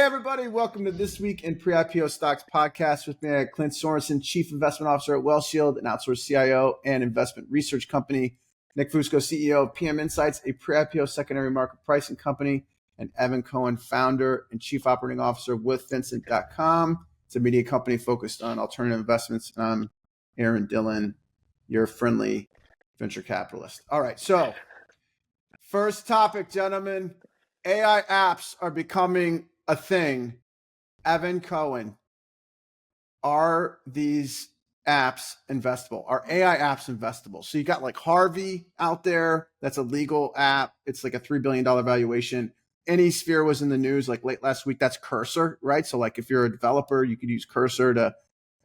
everybody. Welcome to This Week in Pre-IPO Stocks podcast. With me, I have Clint Sorensen, Chief Investment Officer at WellShield, an outsourced CIO and investment research company. Nick Fusco, CEO of PM Insights, a pre-IPO secondary market pricing company. And Evan Cohen, founder and Chief Operating Officer with Vincent.com. It's a media company focused on alternative investments. And I'm Aaron Dillon, your friendly venture capitalist. All right, so first topic, gentlemen. AI apps are becoming a thing. Evan Cohen, are these apps investable? Are AI apps investable? So you got like Harvey out there. That's a legal app. It's like a $3 billion valuation. AnySphere was in the news like late last week. That's Cursor, right? So like if you're a developer, you could use Cursor to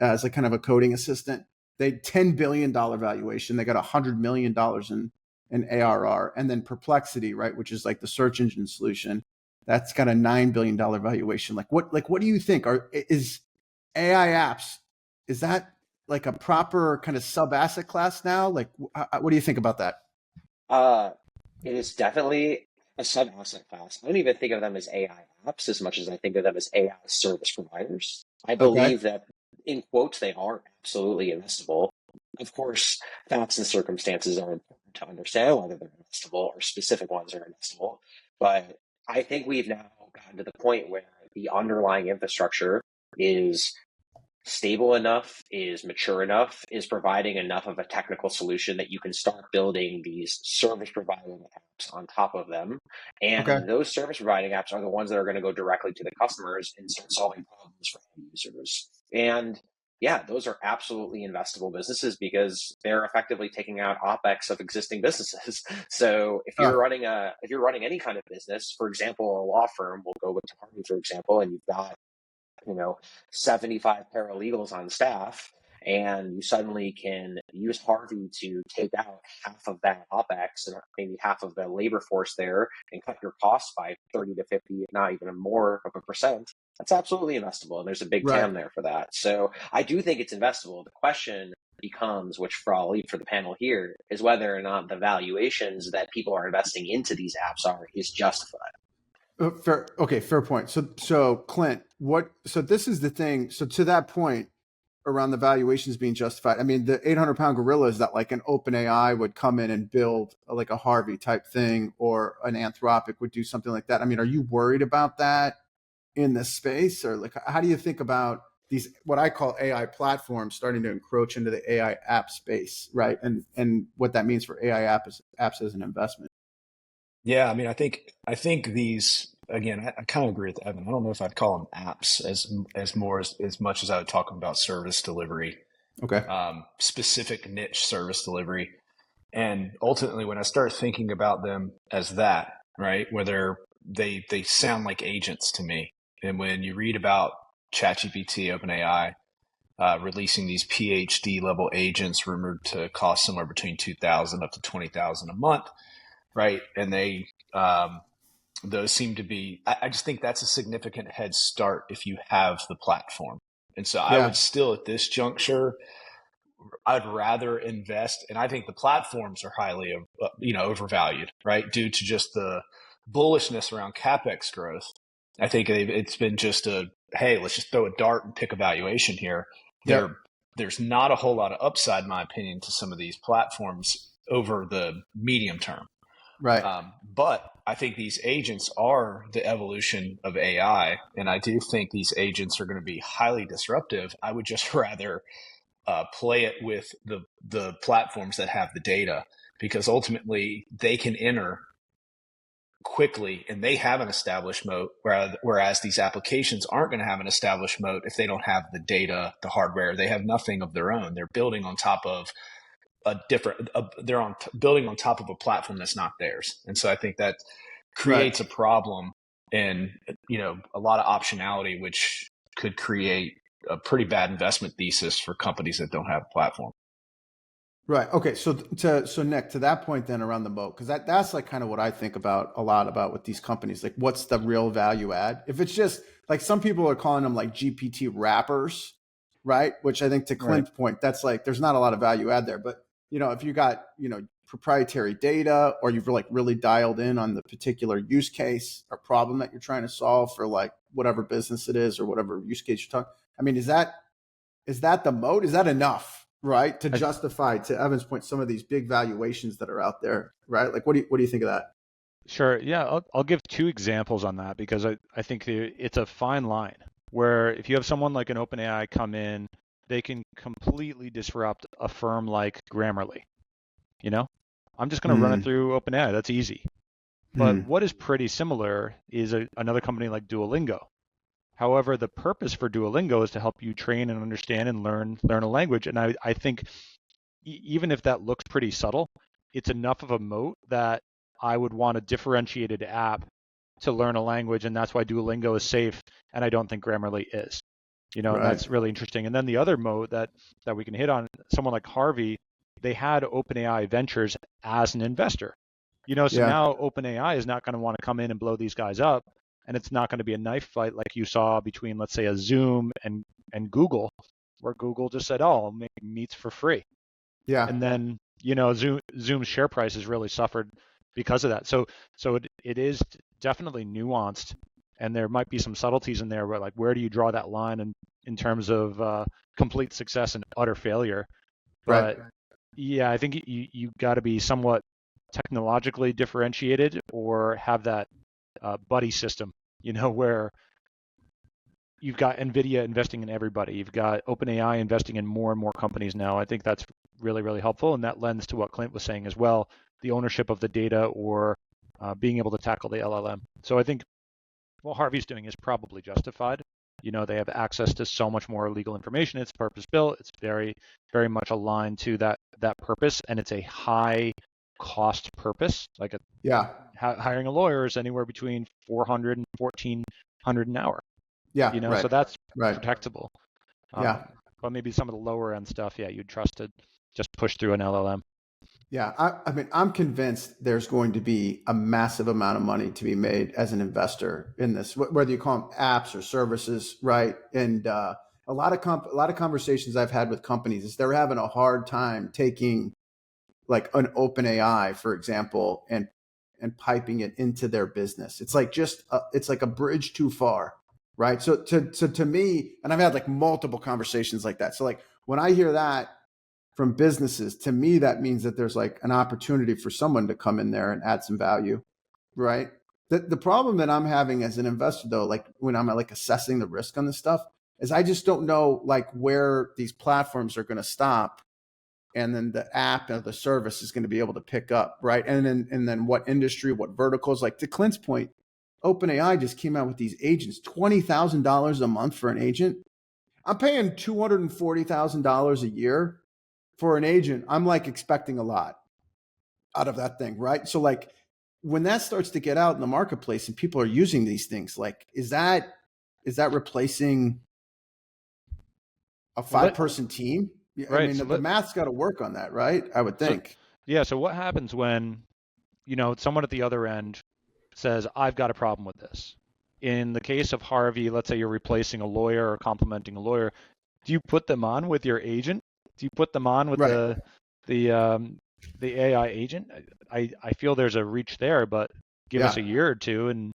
as like kind of a coding assistant. They $10 billion valuation. They got $100 million in ARR. And then Perplexity, right, which is like the search engine solution, that's got a $9 billion valuation. What do you think? Is AI apps, is that like a proper kind of sub asset class now? Like, what do you think about that? It is definitely a sub asset class. I don't even think of them as AI apps as much as I think of them as AI service providers. I believe that in quotes, they are absolutely investable. Of course, facts and circumstances are important to understand whether they're investable or specific ones are investable. But I think we've now gotten to the point where the underlying infrastructure is stable enough, is mature enough, is providing enough of a technical solution that you can start building these service providing apps on top of them. And those service providing apps are the ones that are going to go directly to the customers and start solving problems for end users. And yeah, those are absolutely investable businesses because they're effectively taking out OpEx of existing businesses. So if you're running any kind of business, for example, a law firm, we'll go with Harvey, for example, and you've got 75 paralegals on staff, and you suddenly can use Harvey to take out half of that OpEx and maybe half of the labor force there and cut your costs by 30 to 50, if not even more of a percent. That's absolutely investable. And there's a big TAM there for that. So I do think it's investable. The question becomes, which I'll leave for the panel here, is whether or not the valuations that people are investing into these apps is justified. Fair point. So Clint, so this is the thing. So to that point around the valuations being justified, I mean, the 800-pound gorilla is that like an OpenAI would come in and build like a Harvey type thing, or an Anthropic would do something like that. I mean, are you worried about that in this space? Or like, how do you think about these, what I call AI platforms starting to encroach into the AI app space, right? And what that means for AI apps as an investment? Yeah, I mean, I think these, again, I kind of agree with Evan. I don't know if I'd call them apps as much as I would talk about service delivery. Specific niche service delivery. And ultimately, when I start thinking about them as that, right, where they sound like agents to me. And when you read about ChatGPT, OpenAI, releasing these PhD level agents rumored to cost somewhere between $2,000 up to $20,000 a month, right? And they, those seem to be, I just think that's a significant head start if you have the platform. And so I would still, at this juncture, I'd rather invest, and I think the platforms are highly, overvalued, right? Due to just the bullishness around CapEx growth. I think it's been just hey, let's just throw a dart and pick a valuation here. There's not a whole lot of upside, in my opinion, to some of these platforms over the medium term. Right. But I think these agents are the evolution of AI, and I do think these agents are going to be highly disruptive. I would just rather play it with the platforms that have the data, because ultimately they can enter quickly and they have an established moat, whereas these applications aren't going to have an established moat if they don't have the data, the hardware. They have nothing of their own. They're building on top of building on top of a platform that's not theirs. And so I think that creates a problem and, a lot of optionality, which could create a pretty bad investment thesis for companies that don't have a platform. Right. Okay. So Nick, to that point then around the moat, because that's like kind of what I think about a lot about with these companies, like what's the real value add? If it's just like some people are calling them like GPT wrappers, right? Which I think to Clint's point, that's like, there's not a lot of value add there, but if you got, proprietary data, or you've like really dialed in on the particular use case or problem that you're trying to solve for like whatever business it is or whatever use case you're talking. I mean, is that the moat? Is that enough, right, to justify, to Evan's point, some of these big valuations that are out there, right? Like, what do you think of that? Sure. Yeah, I'll give two examples on that, because I think it's a fine line where if you have someone like an OpenAI come in, they can completely disrupt a firm like Grammarly. I'm just going to run it through OpenAI. That's easy. But what is pretty similar is another company like Duolingo. However, the purpose for Duolingo is to help you train and understand and learn a language. And I think even if that looks pretty subtle, it's enough of a moat that I would want a differentiated app to learn a language, and that's why Duolingo is safe, and I don't think Grammarly is. And that's really interesting. And then the other moat that we can hit on, someone like Harvey, they had OpenAI Ventures as an investor. So now OpenAI is not going to want to come in and blow these guys up, and it's not going to be a knife fight like you saw between, let's say, a Zoom and Google, where Google just said, "Oh, I'll make meats for free." Yeah. And then Zoom's share price has really suffered because of that. So it is definitely nuanced, and there might be some subtleties in there where, like, where do you draw that line in terms of complete success and utter failure? But yeah, I think you got to be somewhat technologically differentiated, or have that buddy system, where you've got NVIDIA investing in everybody. You've got OpenAI investing in more and more companies now. I think that's really, really helpful. And that lends to what Clint was saying as well, the ownership of the data, or being able to tackle the LLM. So I think what Harvey's doing is probably justified. They have access to so much more legal information. It's purpose-built. It's very, very much aligned to that purpose. And it's a high cost purpose. Like hiring a lawyer is anywhere between $400 and $1,400 an hour. Yeah. So that's protectable. But maybe some of the lower end stuff, you'd trust to just push through an LLM. Yeah, I mean, I'm convinced there's going to be a massive amount of money to be made as an investor in this, whether you call them apps or services, right? And a lot of conversations I've had with companies is they're having a hard time taking, like, an OpenAI, for example, and piping it into their business. It's like it's like a bridge too far, right? So to me, and I've had like multiple conversations like that. So like when I hear that from businesses, to me, that means that there's like an opportunity for someone to come in there and add some value, right? The problem that I'm having as an investor, though, like when I'm like assessing the risk on this stuff, is I just don't know like where these platforms are going to stop, and then the app or the service is going to be able to pick up, right? And then what industry, what verticals. Like to Clint's point, OpenAI just came out with these agents, $20,000 a month for an agent. I'm paying $240,000 a year for an agent. I'm like expecting a lot out of that thing, right? So like when that starts to get out in the marketplace and people are using these things, like is that replacing a 5-person team? Right. I mean, so the math's got to work on that, right? I would think. So what happens when someone at the other end says, I've got a problem with this? In the case of Harvey, let's say you're replacing a lawyer or complementing a lawyer. Do you put them on with your agent? Do you put them on with the AI agent? I feel there's a reach there, but give us a year or two, and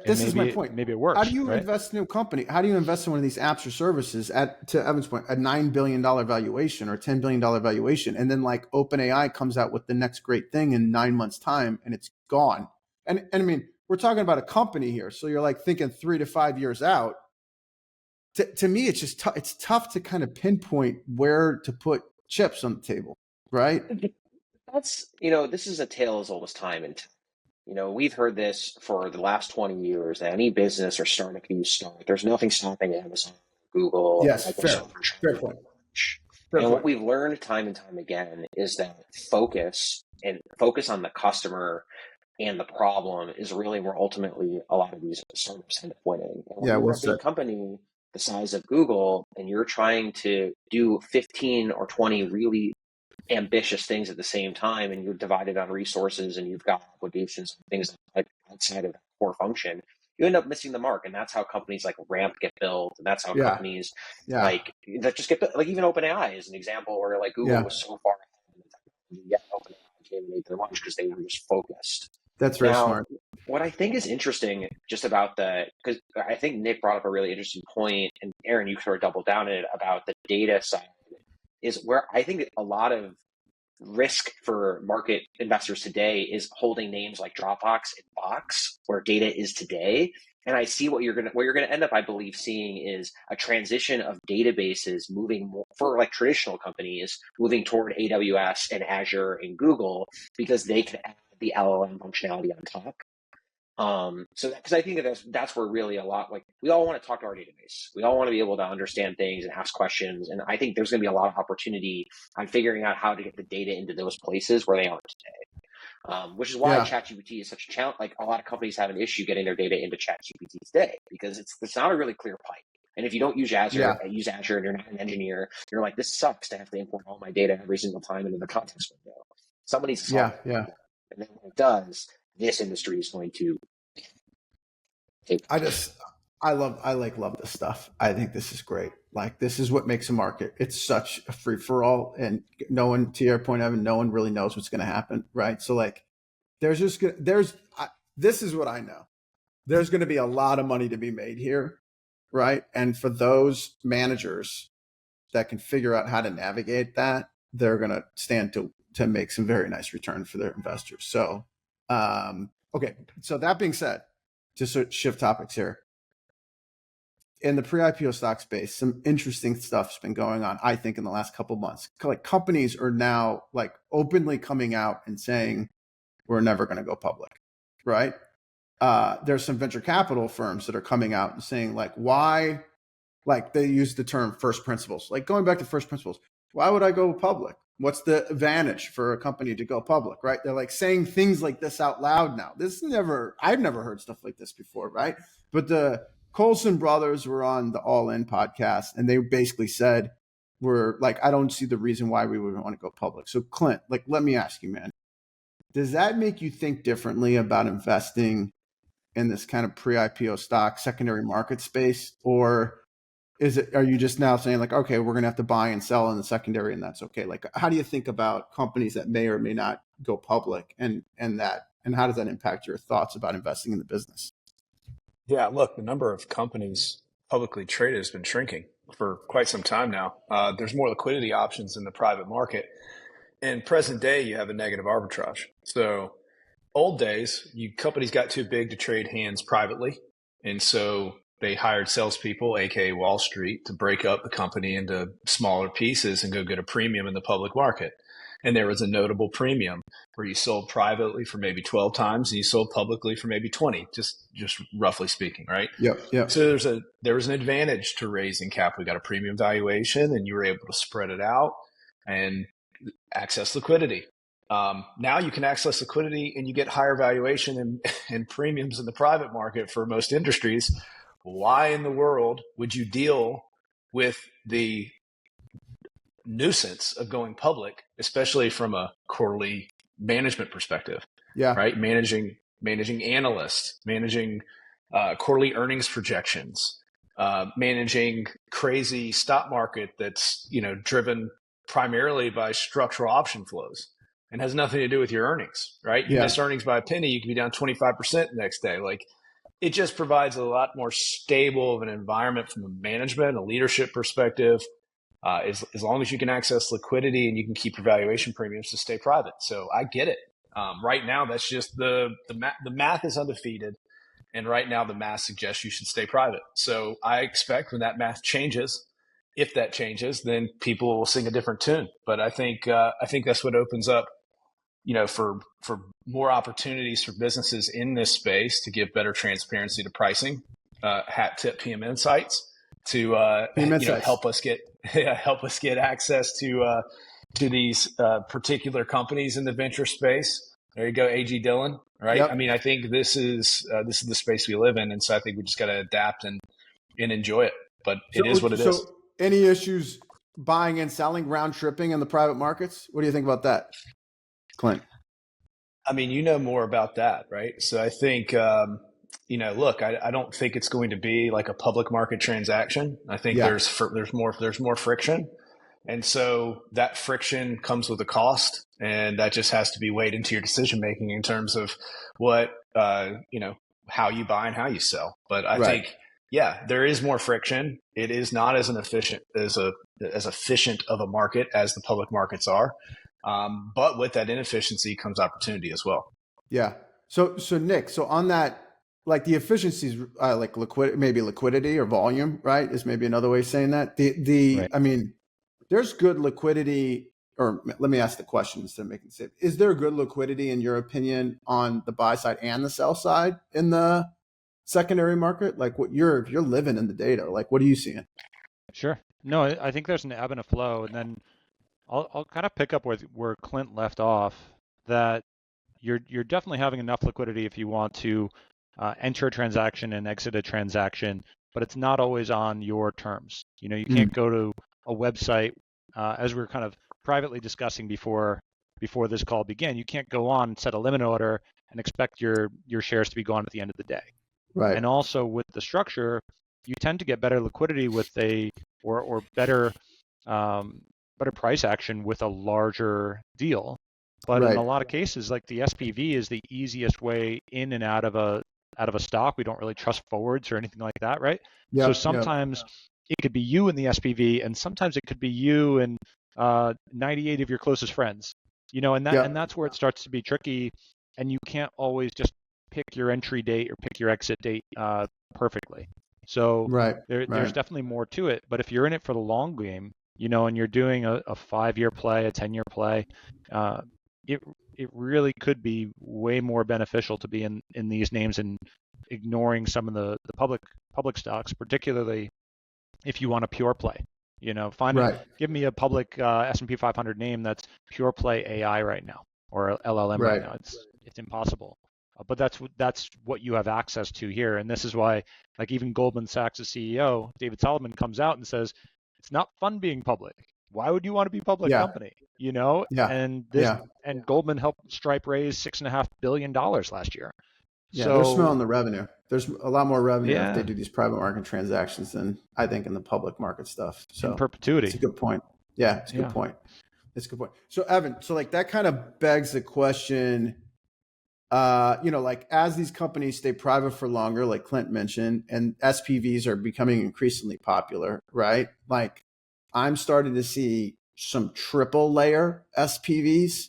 this is my point. Maybe it works. How do you invest in a company? How do you invest in one of these apps or services to Evan's point, a $9 billion valuation or a $10 billion valuation, and then like OpenAI comes out with the next great thing in 9 months' time, and it's gone? And I mean, we're talking about a company here, so you're like thinking 3 to 5 years out. To me, it's just it's tough to kind of pinpoint where to put chips on the table, right? That's this is a tale as old as time, and we've heard this for the last 20 years. That any business or startup you start, there's nothing stopping Amazon, Google, Microsoft. Fair point. What we've learned time and time again is that focus on the customer and the problem is really where ultimately a lot of these startups end up winning. And when you're a big company the size of Google and you're trying to do 15 or 20 really ambitious things at the same time, and you're divided on resources and you've got obligations and things like outside of that core function, you end up missing the mark. And that's how companies like Ramp get built. And that's how companies like that just get built. Like even OpenAI is an example where like Google was so far ahead in the technology, yet OpenAI came and made their lunch because they were just focused. That's very smart. What I think is interesting just about because I think Nick brought up a really interesting point, and Aaron, you sort of doubled down on it about the data side, is where I think a lot of risk for market investors today is holding names like Dropbox and Box, where data is today. And I see what you're gonna end up, I believe, seeing is a transition of databases moving more, for like traditional companies, moving toward AWS and Azure and Google, because they can add the LLM functionality on top. So because I think that's where really a lot, like, we all want to talk to our database. We all want to be able to understand things and ask questions. And I think there's going to be a lot of opportunity on figuring out how to get the data into those places where they aren't today. Which is why ChatGPT is such a challenge. Like, a lot of companies have an issue getting their data into ChatGPT today because it's not a really clear pipe. And if you don't use Azure, and you're not an engineer, you're like, this sucks to have to import all my data every single time into the context window. Somebody needs to solve that. And then when it does, this industry is going to take. I love this stuff. I think this is great. Like, this is what makes a market. It's such a free for all, and no one, to your point, Evan, no one really knows what's going to happen, right? So like, this is what I know. There's going to be a lot of money to be made here, right? And for those managers that can figure out how to navigate that, they're going to stand to make some very nice return for their investors. So, okay. So that being said, just to shift topics here. In the pre-IPO stock space, some interesting stuff's been going on, I think, in the last couple of months. Like, companies are now like openly coming out and saying, we're never going to go public, right? There's some venture capital firms that are coming out and saying, like, why, like, they use the term first principles, like going back to first principles. Why would I go public? What's the advantage for a company to go public, right? They're like saying things like this out loud now. I've never heard stuff like this before, right? But the Colson brothers were on the All In podcast, and they basically said, I don't see the reason why we would want to go public. So Clint, like, let me ask you, man, does that make you think differently about investing in this kind of pre-IPO stock secondary market space? Or are you just now saying, like, okay, we're going to have to buy and sell in the secondary and that's okay? Like, how do you think about companies that may or may not go public, and how does that impact your thoughts about investing in the business? Yeah, look, the number of companies publicly traded has been shrinking for quite some time now. There's more liquidity options in the private market. In present day, you have a negative arbitrage. So old days, companies got too big to trade hands privately. And so they hired salespeople, aka Wall Street, to break up the company into smaller pieces and go get a premium in the public market. And there was a notable premium where you sold privately for maybe 12 times and you sold publicly for maybe 20, just roughly speaking, right? Yep. So there was an advantage to raising capital. We got a premium valuation and you were able to spread it out and access liquidity. Now you can access liquidity and you get higher valuation and premiums in the private market for most industries. Why in the world would you deal with the nuisance of going public, especially from a quarterly management perspective? Yeah. Right. Managing analysts, managing quarterly earnings projections, managing crazy stock market that's, driven primarily by structural option flows and has nothing to do with your earnings, right? You miss earnings by a penny, you can be down 25% the next day. Like, it just provides a lot more stable of an environment from a management, a leadership perspective, as long as you can access liquidity and you can keep your valuation premiums to stay private. So I get it. Right now, that's just the math is undefeated. And right now, the math suggests you should stay private. So I expect when that math changes, if that changes, then people will sing a different tune. But I think that's what opens up, for more opportunities for businesses in this space to give better transparency to pricing. Hat tip PM Insights to help us get access to these particular companies in the venture space. There you go, AG Dillon. Right. Yep. I mean, I think this is the space we live in, and so I think we just got to adapt and enjoy it. But it is what it is. So, any issues buying and selling, round tripping in the private markets? What do you think about that, Clint? I mean, you know more about that, right? So I think, look, I don't think it's going to be like a public market transaction. I think there's more friction. And so that friction comes with a cost, and that just has to be weighed into your decision making in terms of what, how you buy and how you sell. But I think, yeah, there is more friction. It is not as efficient of a market as the public markets are. But with that inefficiency comes opportunity as well. Yeah. So Nick, so on that, like the efficiencies, like liquidity or volume, right, is maybe another way of saying that. Right. I mean, there's good liquidity, or let me ask the question instead of making it. Is there good liquidity in your opinion on the buy side and the sell side in the secondary market? Like if you're living in the data, like what are you seeing? Sure. No, I think there's an ebb and a flow, and then I'll kind of pick up where Clint left off, that you're definitely having enough liquidity if you want to enter a transaction and exit a transaction, but it's not always on your terms. You can't go to a website, as we were kind of privately discussing before this call began. You can't go on, set a limit order, and expect your shares to be gone at the end of the day. Right. And also with the structure, you tend to get better liquidity with or better price action with a larger deal. But in a lot of cases, like the SPV is the easiest way in and out of a stock. We don't really trust forwards or anything like that, right? Yep, so sometimes it could be you in the SPV, and sometimes it could be you and 98 of your closest friends. And that's where it starts to be tricky, and you can't always just pick your entry date or pick your exit date perfectly. So there's definitely more to it. But if you're in it for the long game, and you're doing a 5-year play, a 10-year play, it really could be way more beneficial to be in these names and ignoring some of the public stocks, particularly if you want a pure play. Give me a public S&P 500 name that's pure play AI right now, or LLM right now. It's impossible. But that's what you have access to here, and this is why, like, even Goldman Sachs' CEO David Solomon comes out and says it's not fun being public. Why would you want to be a public company? And Goldman helped Stripe raise $6.5 billion last year. Yeah, so, they're smelling the revenue. There's a lot more revenue if they do these private market transactions than I think in the public market stuff. So in perpetuity. It's a good point. Yeah, it's a good point. It's a good point. So Evan, like that kind of begs the question, like as these companies stay private for longer, like Clint mentioned, and SPVs are becoming increasingly popular, right? Like I'm starting to see some triple layer SPVs,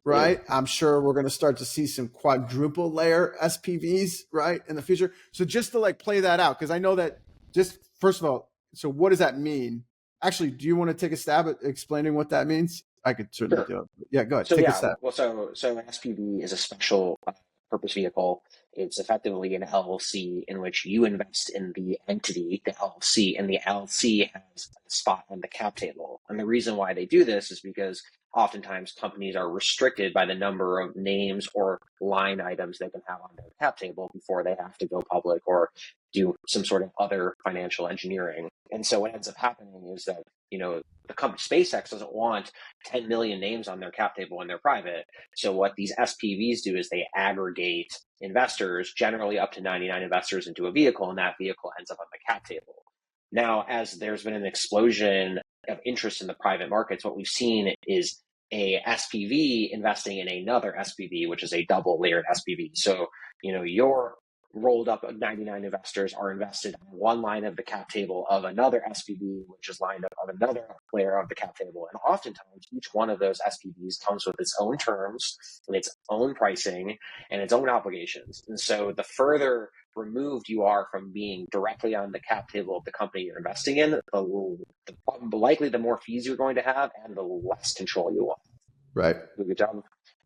right? Yeah. I'm sure we're going to start to see some quadruple layer SPVs, right, in the future. So just to like play that out, because I know that just first of all, so what does that mean? Actually, do you want to take a stab at explaining what that means? I could certainly do it. Yeah, go ahead. Take a stab. Well, so an SPV is a special purpose vehicle. It's effectively an LLC in which you invest in the entity, the LLC, and the LLC has a spot on the cap table. And the reason why they do this is because oftentimes companies are restricted by the number of names or line items they can have on their cap table before they have to go public or do some sort of other financial engineering. And so what ends up happening is that, the company SpaceX doesn't want 10 million names on their cap table when they're private. So what these SPVs do is they aggregate investors, generally up to 99 investors, into a vehicle, and that vehicle ends up on the cap table. Now, as there's been an explosion of interest in the private markets, what we've seen is a SPV investing in another SPV, which is a double layered SPV. So, your rolled up 99 investors are invested on one line of the cap table of another SPV, which is lined up on another layer of the cap table. And oftentimes, each one of those SPVs comes with its own terms and its own pricing and its own obligations. And so the further removed you are from being directly on the cap table of the company you're investing in, the likely the more fees you're going to have and the less control you will have. Right. Good job.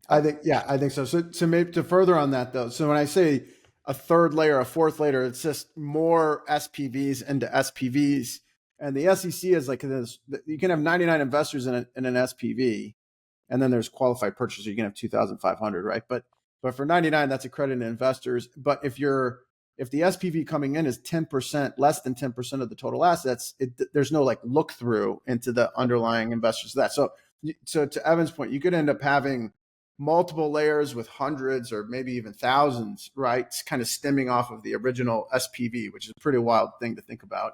I think so. So maybe to further on that though, so when I say a third layer, a fourth layer, it's just more SPVs into SPVs. And the SEC is like this, you can have 99 investors in an SPV, and then there's qualified purchaser. You can have 2,500, right? But for 99, that's accredited investors. But if the SPV coming in is 10%, less than 10% of the total assets, there's no like look through into the underlying investors of that. So to Evan's point, you could end up having multiple layers with hundreds or maybe even thousands, right? It's kind of stemming off of the original SPV, which is a pretty wild thing to think about.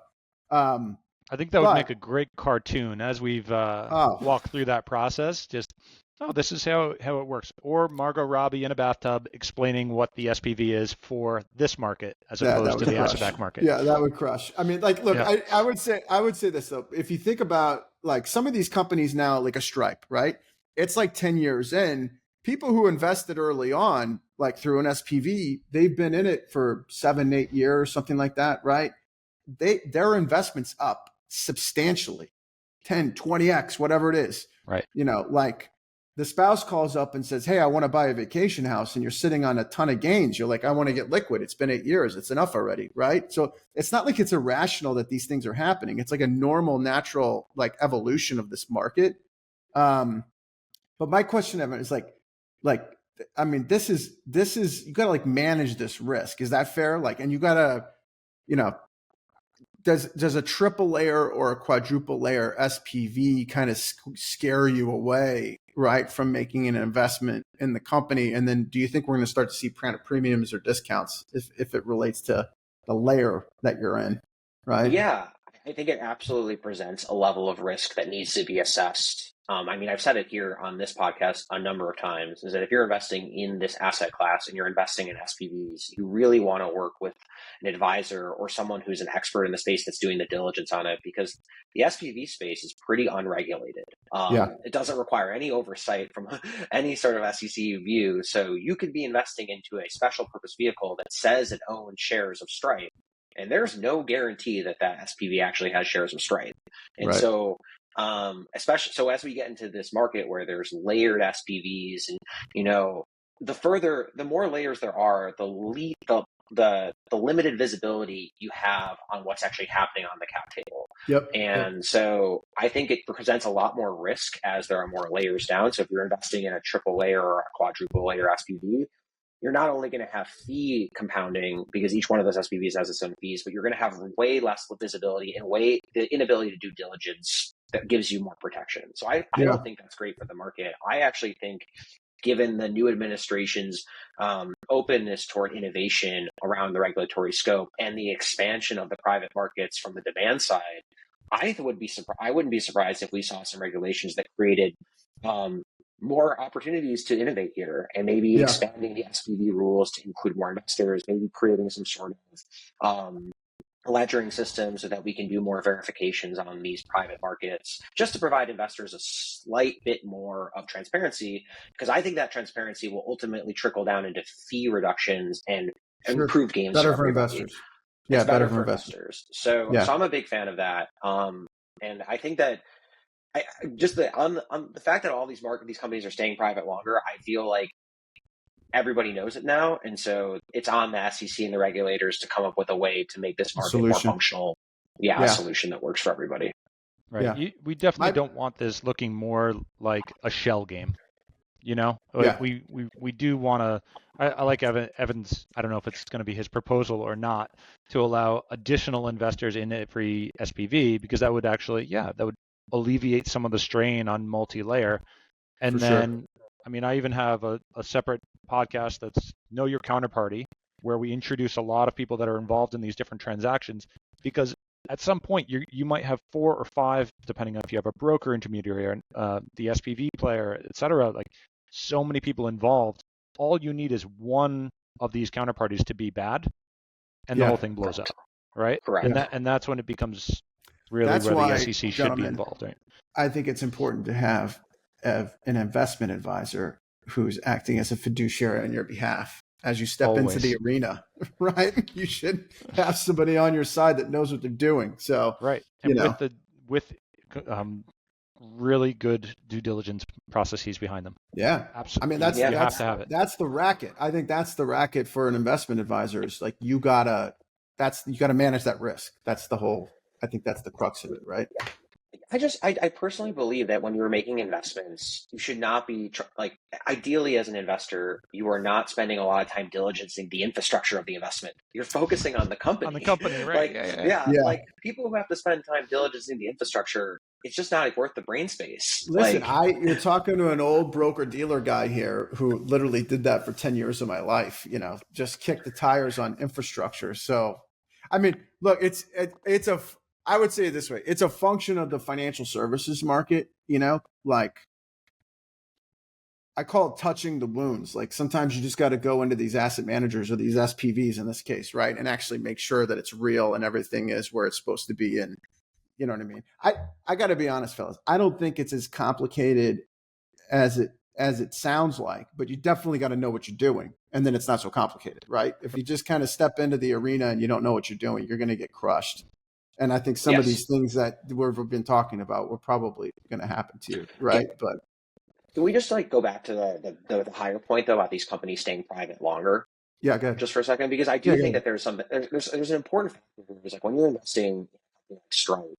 I think that would make a great cartoon as we've walked through that process. Just, this is how it works. Or Margot Robbie in a bathtub explaining what the SPV is for this market as opposed to the asset-backed market. Yeah, that would crush. I mean, like, look, yeah. I would say this though. If you think about like some of these companies now, like a Stripe, right? It's like 10 years in. People who invested early on, like through an SPV, they've been in it for 7, 8 years, something like that, right? Their investments up substantially, 10, 20x, whatever it is. Right. You know, like the spouse calls up and says, hey, I want to buy a vacation house, and you're sitting on a ton of gains. You're like, I want to get liquid. It's been 8 years. It's enough already, right? So it's not like it's irrational that these things are happening. It's like a normal, natural, like evolution of this market. But my question, Evan, is like, I mean, this is you got to like manage this risk. Is that fair? Like, and you got to, you know, does a triple layer or a quadruple layer SPV kind of scare you away, right, from making an investment in the company? And then do you think we're going to start to see premiums or discounts if it relates to the layer that you're in, right? Yeah, I think it absolutely presents a level of risk that needs to be assessed. I mean, I've said it here on this podcast a number of times, is that if you're investing in this asset class and you're investing in SPVs, you really want to work with an advisor or someone who's an expert in the space that's doing the diligence on it, because the SPV space is pretty unregulated. It doesn't require any oversight from any sort of SEC view. So you could be investing into a special purpose vehicle that says it owns shares of Stripe, and there's no guarantee that that SPV actually has shares of Stripe. And so especially so as we get into this market where there's layered SPVs, and you know, the more layers there are, the limited visibility you have on what's actually happening on the cap table. And so I think it presents a lot more risk as there are more layers down. So if you're investing in a triple layer or a quadruple layer SPV, you're not only going to have fee compounding because each one of those SPVs has its own fees, but you're going to have way less visibility and the inability to do diligence that gives you more protection. So I don't think that's great for the market. I actually think, given the new administration's openness toward innovation around the regulatory scope and the expansion of the private markets from the demand side, I wouldn't be surprised if we saw some regulations that created more opportunities to innovate here, and maybe expanding the SPV rules to include more investors, maybe creating some sort of ledgering system so that we can do more verifications on these private markets, just to provide investors a slight bit more of transparency, because I think that transparency will ultimately trickle down into fee reductions and improved gains. Better for investors. Yeah, better for investors. So I'm a big fan of that. And I think that on the fact that all these companies are staying private longer, I feel like everybody knows it now, and so it's on the SEC and the regulators to come up with a way to make this market more functional. A solution that works for everybody. Right. Yeah. We definitely don't want this looking more like a shell game. You know, like we do want to. I like Evan's. I don't know if it's going to be his proposal or not, to allow additional investors in every SPV, because that would actually, that would alleviate some of the strain on multi-layer. And then, I mean, I even have a separate podcast that's Know Your Counterparty, where we introduce a lot of people that are involved in these different transactions, because at some point you might have 4 or 5, depending on if you have a broker intermediary or the SPV player, et cetera, like so many people involved. All you need is one of these counterparties to be bad, and the whole thing blows up, right? Correct. And that's when it becomes really where the SEC should be involved, right? I think it's important to have an investment advisor who's acting as a fiduciary on your behalf as you step into the arena, right? You should have somebody on your side that knows what they're doing. So, and with really good due diligence processes behind them. Yeah, absolutely. I mean, you have to have it. That's the racket. I think that's the racket for an investment advisor. Is like you gotta manage that risk. That's the whole. I think that's the crux of it, right? I personally believe that when you're making investments, you should not be ideally as an investor, you are not spending a lot of time diligencing the infrastructure of the investment. You're focusing on the company. On the company, right? Like people who have to spend time diligencing the infrastructure, it's just not worth the brain space. Listen, you're talking to an old broker dealer guy here who literally did that for 10 years of my life, just kicked the tires on infrastructure. So, I mean, look, I would say it this way. It's a function of the financial services market, like I call it touching the wounds. Like sometimes you just got to go into these asset managers or these SPVs in this case, right? And actually make sure that it's real and everything is where it's supposed to be. And you know what I mean? I got to be honest, fellas. I don't think it's as complicated as it sounds like, but you definitely got to know what you're doing. And then it's not so complicated, right? If you just kind of step into the arena and you don't know what you're doing, you're going to get crushed. And I think some of these things that we've been talking about were probably going to happen to you, right? But can we just go back to the higher point though about these companies staying private longer? Yeah, go ahead. Just for a second, because I do think that there's an important factor here. Is like when you're investing in Stripe,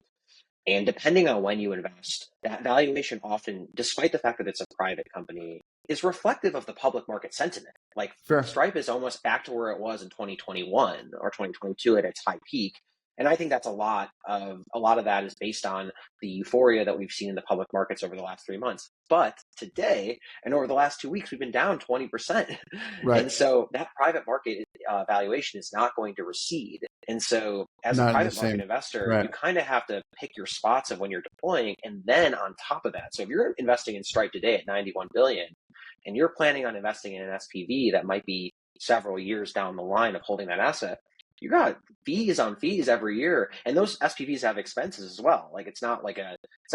and depending on when you invest, that valuation often, despite the fact that it's a private company, is reflective of the public market sentiment. Like Stripe is almost back to where it was in 2021 or 2022 at its high peak. And I think that's a lot of that is based on the euphoria that we've seen in the public markets over the last 3 months. But today and over the last 2 weeks, we've been down 20%. Right. And so that private market valuation is not going to recede. And so as a private market investor, you kind of have to pick your spots of when you're deploying. And then on top of that, so if you're investing in Stripe today at 91 billion and you're planning on investing in an SPV that might be several years down the line of holding that asset, you got fees on fees every year, and those SPVs have expenses as well. Like it's not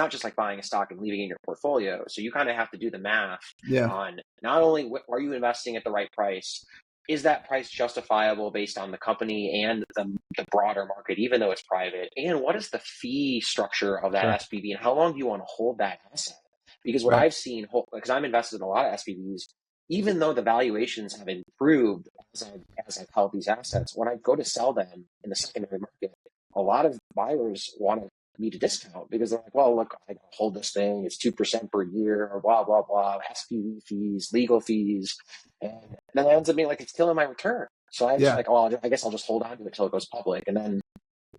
just like buying a stock and leaving it in your portfolio. So you kind of have to do the math on not only are you investing at the right price, is that price justifiable based on the company and the broader market, even though it's private, and what is the fee structure of that SPV, and how long do you want to hold that asset? Because what I've seen, because I'm invested in a lot of SPVs, even though the valuations have improved as I've held these assets, when I go to sell them in the secondary market, a lot of buyers want me to discount because they're like, well, look, I hold this thing, it's 2% per year, or blah, blah, blah, SPV fees, legal fees. And then it ends up being like, it's killing my return. So I'm just like, oh, I guess I'll just hold on to it until it goes public. And then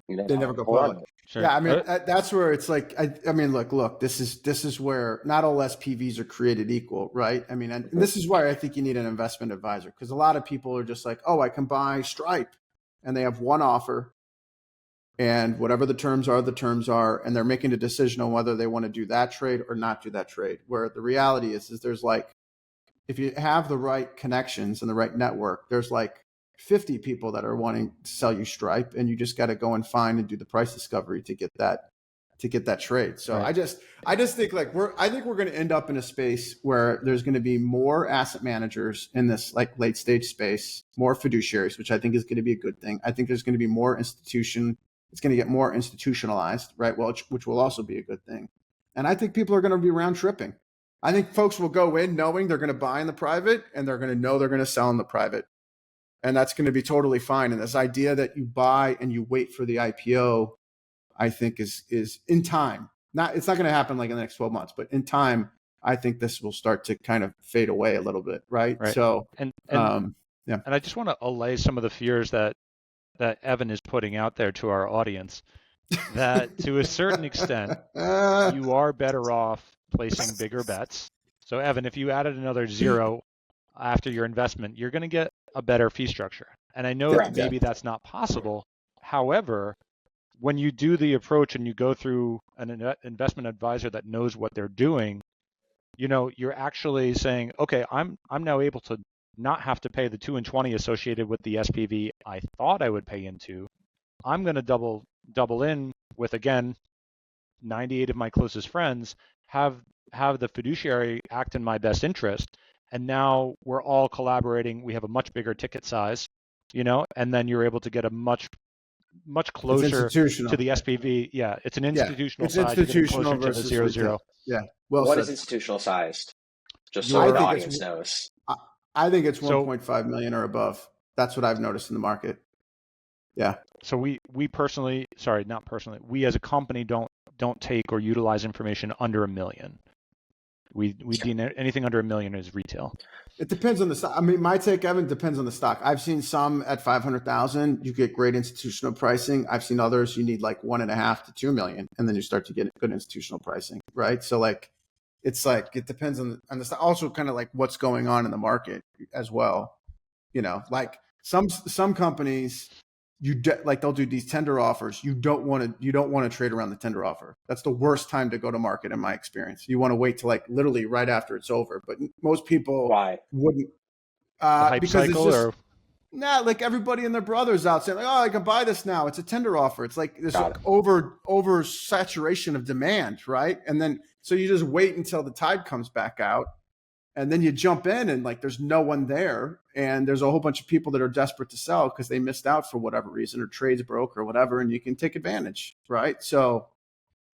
they never go public. Sure. Yeah, I mean, that's where it's like, I mean, look, this is where not all SPVs are created equal, right? I mean, and this is why I think you need an investment advisor, because a lot of people are just like, oh, I can buy Stripe, and they have one offer, and whatever the terms are, and they're making a decision on whether they want to do that trade or not do that trade. Where the reality is there's like, if you have the right connections and the right network, there's like 50 people that are wanting to sell you Stripe, and you just got to go and find and do the price discovery to get that trade. So I just think like I think we're going to end up in a space where there's going to be more asset managers in this like late stage space, more fiduciaries, which I think is going to be a good thing. I think there's going to be more institution. It's going to get more institutionalized, right? Well, which will also be a good thing. And I think people are going to be round tripping. I think folks will go in knowing they're going to buy in the private, and they're going to know they're going to sell in the private. And that's going to be totally fine. And this idea that you buy and you wait for the IPO, I think is in time. It's not going to happen like in the next 12 months, but in time, I think this will start to kind of fade away a little bit, right? So, and I just want to allay some of the fears that Evan is putting out there to our audience, that to a certain extent, you are better off placing bigger bets. So Evan, if you added another zero after your investment, you're going to get a better fee structure. And I know that maybe that's not possible. However, when you do the approach and you go through an investment advisor that knows what they're doing, you're actually saying, okay, I'm now able to not have to pay the 2 and 20 associated with the SPV I thought I would pay into. I'm going to double in with, again, 98 of my closest friends, have the fiduciary act in my best interest. And now we're all collaborating. We have a much bigger ticket size, and then you're able to get a much closer to the SPV. Yeah, it's an institutional size. It's institutional versus to the 0-0. Yeah. What is institutional sized? Just so the audience knows. I think it's 1.5 million or above. That's what I've noticed in the market. Yeah. So we personally, not personally, we as a company don't take or utilize information under $1 million. We deem anything under $1 million as retail. It depends on the stock. I mean, my take, Evan, depends on the stock. I've seen some at 500,000. You get great institutional pricing. I've seen others you need like 1.5 to 2 million, and then you start to get good institutional pricing, right? So like, it's like it depends on the stock. Also, kind of like what's going on in the market as well. Like some companies like they'll do these tender offers. You don't want to trade around the tender offer. That's the worst time to go to market in my experience. You want to wait till like literally right after it's over. But most people wouldn't the hype because cycle, it's just or like everybody and their brothers out saying like, oh, I can buy this now. It's a tender offer. It's like there's like over saturation of demand, right? And then so you just wait until the tide comes back out. And then you jump in and like there's no one there. And there's a whole bunch of people that are desperate to sell because they missed out for whatever reason or trades broke or whatever. And you can take advantage. Right. So,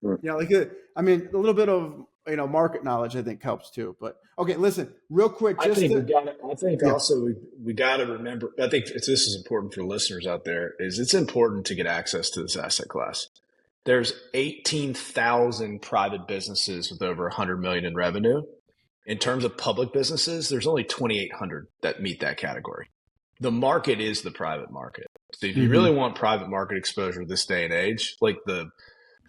like, I mean, a little bit of, market knowledge, I think helps too. But okay, listen, real quick. Also we got to remember, I think this is important for listeners out there, is it's important to get access to this asset class. There's 18,000 private businesses with over 100 million in revenue. In terms of public businesses, there's only 2,800 that meet that category. The market is the private market. So if you really want private market exposure this day and age, like the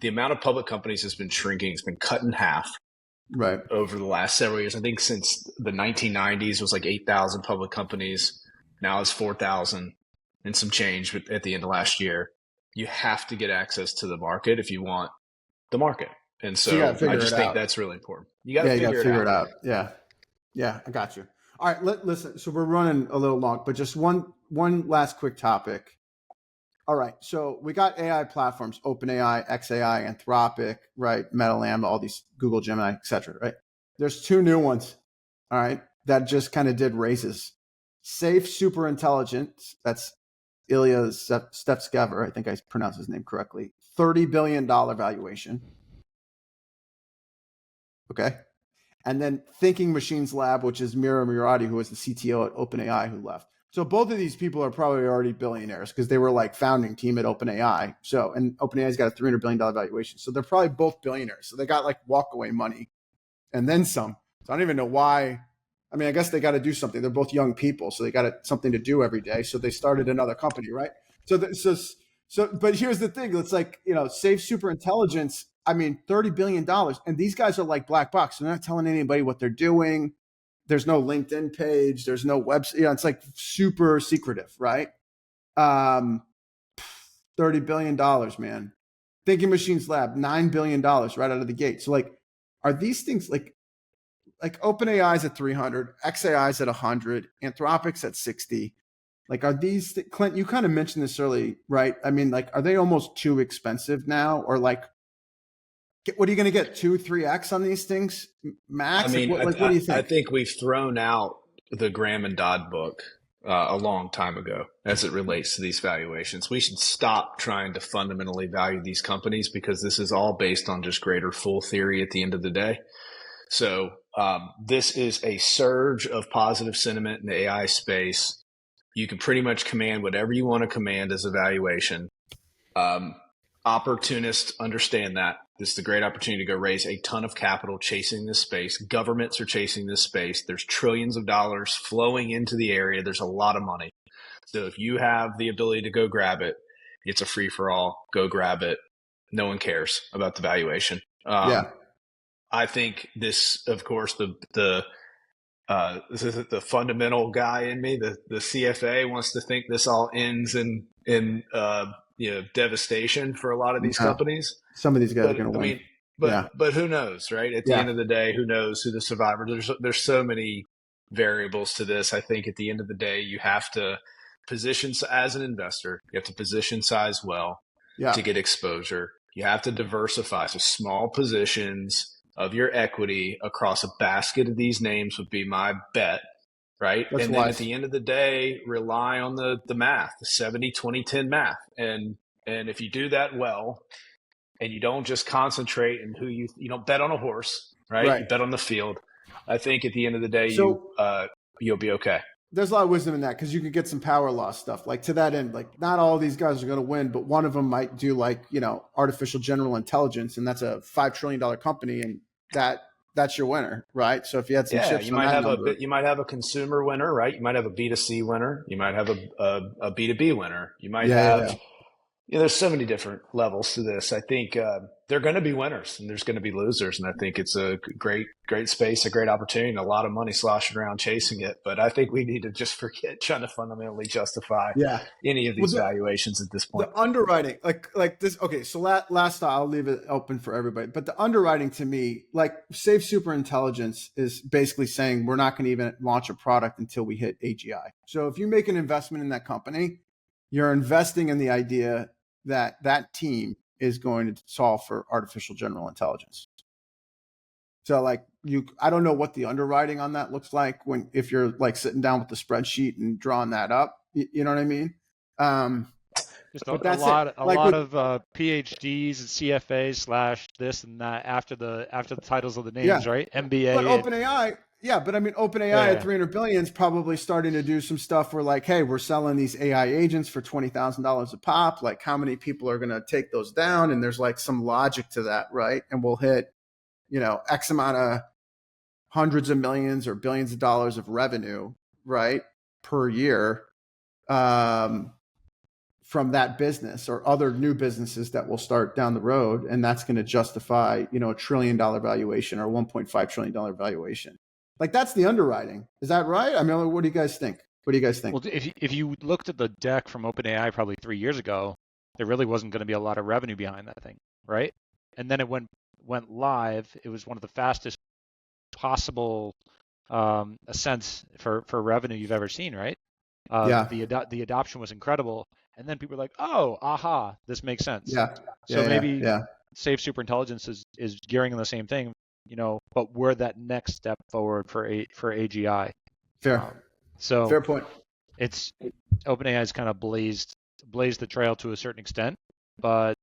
amount of public companies has been shrinking, it's been cut in half over the last several years. I think since the 1990s it was like 8,000 public companies. Now it's 4,000 and some change at the end of last year. You have to get access to the market if you want the market. And so I just think that's really important. You got to figure it out. Yeah, I got you. All right, listen. So we're running a little long, but just one last quick topic. All right, so we got AI platforms: OpenAI, xAI, Anthropic, right? Meta, Lambda, all these, Google, Gemini, etc. Right? There's two new ones. All right, that just kind of did raises. Safe Superintelligence. That's Ilya Stepskever. I think I pronounced his name correctly. $30 billion valuation. Okay. And then Thinking Machines Lab, which is Mira Murati, who was the CTO at OpenAI, who left. So both of these people are probably already billionaires because they were like founding team at OpenAI. So, and OpenAI's got a $300 billion valuation. So they're probably both billionaires. So they got like walkaway money and then some. So I don't even know why. I mean, I guess they got to do something. They're both young people. So they got something to do every day. So they started another company, right? So, but here's the thing. It's like, Safe Superintelligence, I mean, $30 billion. And these guys are like black box. They're not telling anybody what they're doing. There's no LinkedIn page. There's no website. It's like super secretive, right? $30 billion, man. Thinking Machines Lab, $9 billion right out of the gate. So like, are these things like OpenAI's at 300, xAI's at 100, Anthropic's at 60. Like, are these, Clint, you kind of mentioned this early, right? I mean, like, are they almost too expensive now? Or like, what are you going to get? 2-3x on these things max? I mean, what do you think? I think we've thrown out the Graham and Dodd book a long time ago as it relates to these valuations. We should stop trying to fundamentally value these companies because this is all based on just greater fool theory at the end of the day. So this is a surge of positive sentiment in the AI space. You can pretty much command whatever you want to command as a valuation. Opportunists understand that. This is a great opportunity to go raise a ton of capital chasing this space. Governments are chasing this space. There's trillions of dollars flowing into the area. There's a lot of money. So if you have the ability to go grab it, it's a free for all. Go grab it. No one cares about the valuation. I think this, of course, the fundamental guy in me, the CFA, wants to think this all ends in devastation for a lot of these companies. Some of these guys are going to win. But who knows, right? At the end of the day, who knows who the survivor? There's so many variables to this. I think at the end of the day, you have to position as an investor. You have to position size well to get exposure. You have to diversify. So small positions of your equity across a basket of these names would be my bet, right? That's and wise. Then at the end of the day, rely on the math, the 70-20-10 math. And if you do that well, and you don't just concentrate in who you don't bet on a horse, right? You bet on the field. I think at the end of the day, you'll be okay. There's a lot of wisdom in that because you could get some power loss stuff. Like to that end, like not all these guys are going to win, but one of them might do like, artificial general intelligence, and that's a $5 trillion company, and that's your winner, right? So if you had some chips, you might have a consumer winner, right? You might have a B2C winner. You might have a B2B winner. You might have Yeah, there's so many different levels to this. I think there are going to be winners and there's going to be losers. And I think it's a great space, a great opportunity, and a lot of money sloshing around chasing it. But I think we need to just forget trying to fundamentally justify any of these valuations at this point. The underwriting, like this. Okay, so last thought, I'll leave it open for everybody. But the underwriting to me, like Safe Superintelligence is basically saying we're not going to even launch a product until we hit AGI. So if you make an investment in that company, you're investing in the idea that that team is going to solve for artificial general intelligence. So like I don't know what the underwriting on that looks like if you're like sitting down with the spreadsheet and drawing that up. You know what I mean? Just a lot of PhDs and CFAs / this and that after the titles of the names, right? MBA. But OpenAI. Yeah, but I mean, OpenAI at 300 billion is probably starting to do some stuff where like, hey, we're selling these AI agents for $20,000 a pop. Like, how many people are going to take those down? And there's like some logic to that, right? And we'll hit, X amount of hundreds of millions or billions of dollars of revenue, right, per year from that business or other new businesses that will start down the road. And that's going to justify, a $1 trillion valuation or $1.5 trillion valuation. Like that's the underwriting. Is that right? I mean, what do you guys think? Well, if you looked at the deck from OpenAI probably 3 years ago, there really wasn't going to be a lot of revenue behind that thing, right? And then it went live. It was one of the fastest possible ascents for revenue you've ever seen, right? The adoption was incredible, and then people were like, "Oh, aha, this makes sense." Maybe Safe Superintelligence is gearing in the same thing. But we're that next step forward for AGI. Fair point. It's OpenAI's kind of blazed the trail to a certain extent, but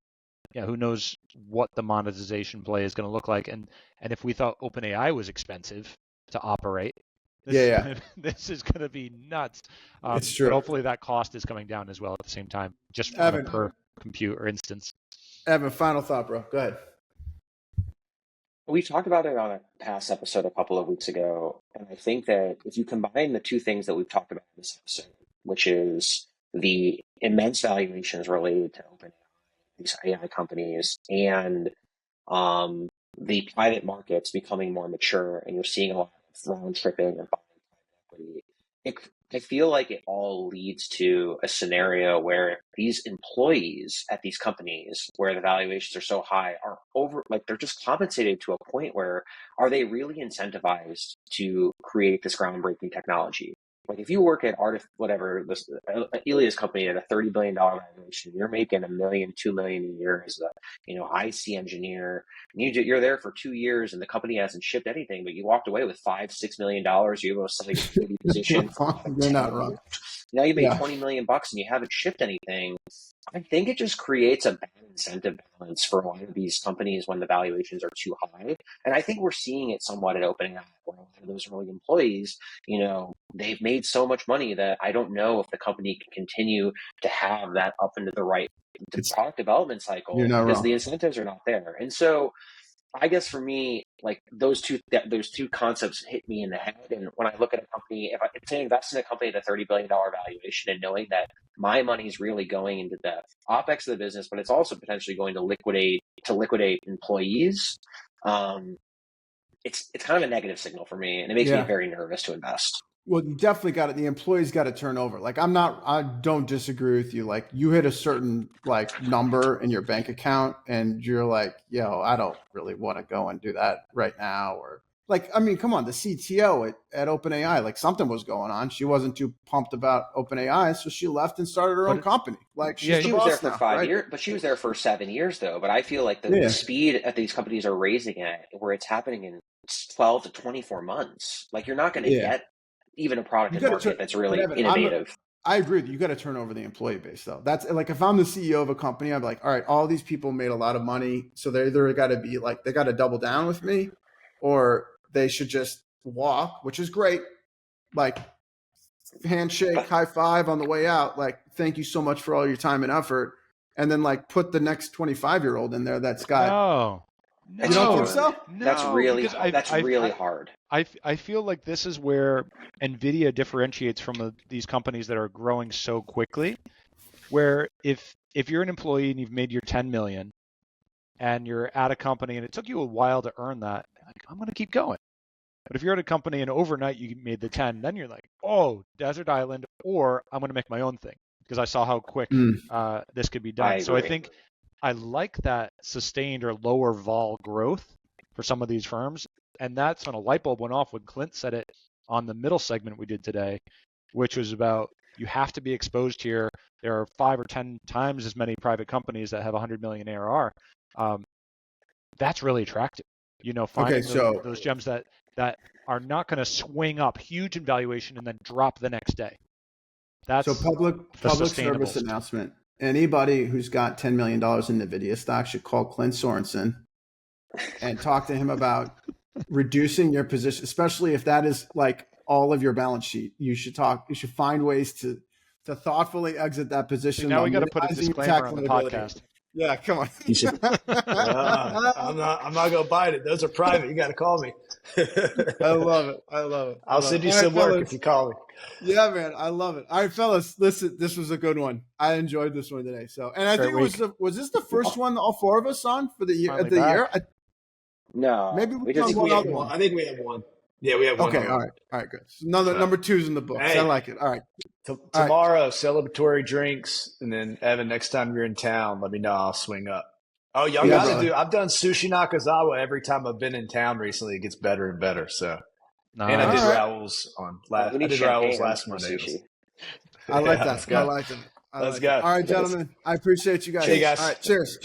who knows what the monetization play is going to look like? And if we thought OpenAI was expensive to operate, this is going to be nuts. It's true. But hopefully that cost is coming down as well at the same time, just per compute or instance. Evan, final thought, bro. Go ahead. We talked about it on a past episode a couple of weeks ago, and I think that if you combine the two things that we've talked about in this episode, which is the immense valuations related to OpenAI, these AI companies, and the private markets becoming more mature, and you're seeing a lot of round tripping and buying private equity, I feel like it all leads to a scenario where these employees at these companies where the valuations are so high are they're just compensated to a point where are they really incentivized to create this groundbreaking technology? Like if you work at Elia's company at a $30 billion valuation, you're making $1 million, $2 million a year as a IC engineer. And you're there for 2 years and the company hasn't shipped anything, but you walked away with $5-6 million. You're able to sell a liquidity position. You're not wrong. Now you made $20 million and you haven't shipped anything. I think it just creates a bad incentive balance for a lot of these companies when the valuations are too high. And I think we're seeing it somewhat at OpenAI, where a lot of those early employees, they've made so much money that I don't know if the company can continue to have that up into the right product development cycle because the incentives are not there. And so I guess for me, like those two concepts hit me in the head. And when I look at a company, if I invest in a company at a $30 billion valuation and knowing that my money is really going into the OpEx of the business, but it's also potentially going to liquidate employees, it's kind of a negative signal for me, and it makes me very nervous to invest. Well, you definitely got it. The employees got to turn over. Like I don't disagree with you. Like you hit a certain number in your bank account and you're like, I don't really want to go and do that right now. Or come on, the CTO at OpenAI, like something was going on. She wasn't too pumped about OpenAI. So she left and started her own company. Like she was there for 5 years, but she was there for 7 years though. But I feel like the speed at these companies are raising at where it's happening in 12 to 24 months. Like you're not going to get even a product in market that's really innovative. I agree with you. You got to turn over the employee base though. That's like, if I'm the CEO of a company, I'm like, all right, all these people made a lot of money. So they either got to be like, they got to double down with me or they should just walk, which is great. Like handshake, high five on the way out. Like, thank you so much for all your time and effort. And then put the next 25-year-old in there that's got. No. You don't think so? No, that's really hard. I feel like this is where NVIDIA differentiates from these companies that are growing so quickly, where if if you're an employee and you've made your 10 million and you're at a company and it took you a while to earn that, like, I'm going to keep going. But if you're at a company and overnight you made the 10, then you're like, oh, desert island, or I'm going to make my own thing because I saw how quick this could be done. So I think I like that sustained or lower vol growth for some of these firms. And that's when a light bulb went off when Clint said it on the middle segment we did today, which was about you have to be exposed here. There are 5 or 10 times as many private companies that have 100 million ARR. That's really attractive. Finding those gems that are not going to swing up huge in valuation and then drop the next day. That's so public service announcement. Anybody who's got $10 million in NVIDIA stock should call Clint Sorensen and talk to him about reducing your position, especially if that is like all of your balance sheet. You should find ways to thoughtfully exit that position. Now we got to put a disclaimer on the podcast. Yeah, come on. You should. I'm not gonna bite it. Those are private. You got to call me. I love it. I'll send you some work if you call me. Yeah, man, I love it. All right, fellas, listen, this was a good one. I enjoyed this one today. So, and I think was this the first one all four of us on for the year? year? No, maybe we have one. I think we have one. Yeah, we have one. Okay, all right, good. So number 2's in the book. Hey, I like it. All right. Tomorrow, celebratory drinks, and then Evan, next time you're in town, let me know. I'll swing up. Oh, y'all got to do. I've done sushi Nakazawa every time I've been in town recently. It gets better and better. So, and I did Raoul's last Monday. I like that. I like it. Let's go. All right, gentlemen. I appreciate you guys. See you guys. All right, cheers.